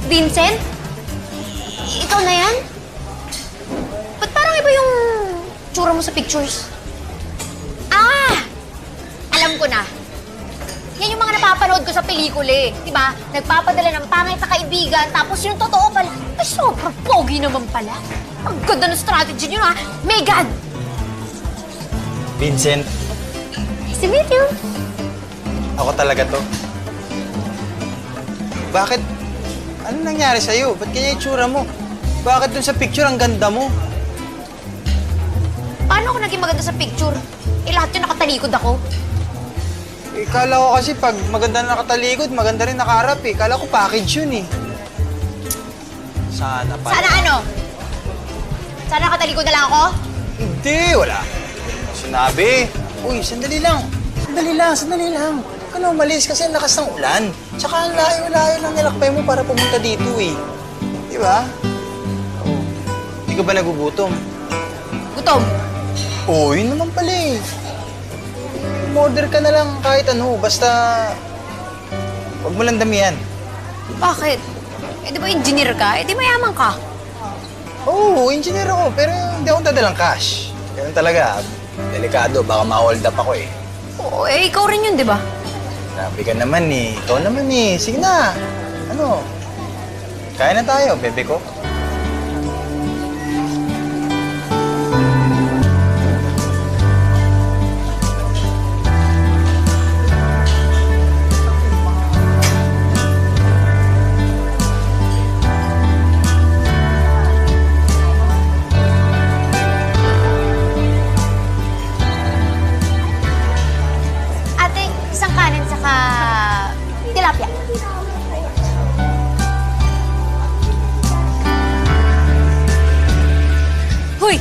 Vincent? Ikaw na yan? Ba't parang iba yung tsura mo sa pictures? Ah! Alam ko na. Yan yung mga napapanood ko sa pelikula eh. Diba? Nagpapadala ng pangit na kaibigan, tapos yung totoo pala, ay sobrang pogi naman pala. Ang ganda ng strategy nyo ha. Megan! Vincent, Nice to meet you. ako talaga to. Bakit? Ano nangyari sa'yo? Ba't kanya yung tsura mo? Bakit dun sa picture ang ganda mo? Paano ako naging maganda sa picture? Eh, lahat yun nakatalikod ako. Eh, kala ko kasi pag maganda na nakatalikod, maganda rin nakaharap eh. Kala ko package yun eh. Sana pa. Sana ano? Sana nakatalikod na lang ako? Hindi, wala. Sinabi. Uy, sandali lang. Sandali lang, sandali lang. Huwag ka na umalis kasi ang lakas ng ulan. Tsaka ang layo-layo ng nilakbay mo para pumunta dito eh. Di ba? Oh. Hindi ka ba nagugutom? Gutom. Oo, yun naman pala eh. Umorder ka na lang kahit ano, basta... Huwag mo lang damihan. Bakit? Eh, di ba engineer ka? Eh, di mayaman ka. Oo, engineer ako, pero hindi ako dadalang cash. Ganun talaga, delikado, baka ma-hold up ako eh. Oo, eh, ikaw rin yun, di ba? Grabe ka naman eh. Ikaw naman eh. Sige na. Ano? Kaya na tayo, bebe ko. Ate, isang kanin saka tilapia. Huy!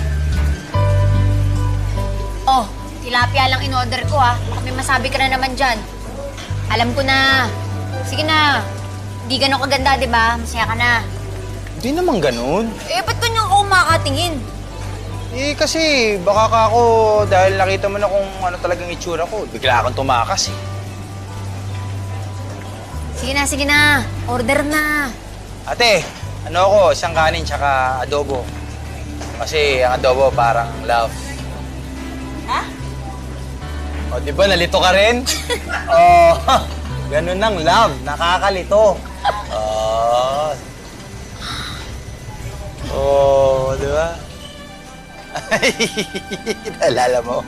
Oh, tilapia lang in-order ko ha. Baka may masabi ka na naman dyan. Alam ko na. Sige na. Di ganun kaganda, di ba? Masaya ka na. Hindi naman ganun. Eh, ba't ganyan ka kumakatingin? Eh, kasi baka ka ako, dahil nakita mo na kung ano talagang itsura ko, bigla kang tumakas eh. Sige na. Order na. Ate, ano ako, isang kanin tsaka adobo. Kasi ang adobo parang love. Ha? O, di ba, nalito ka rin? Oh, ganun ang love, nakakalito. Oh. Oh, di ba? Ay, naalala mo?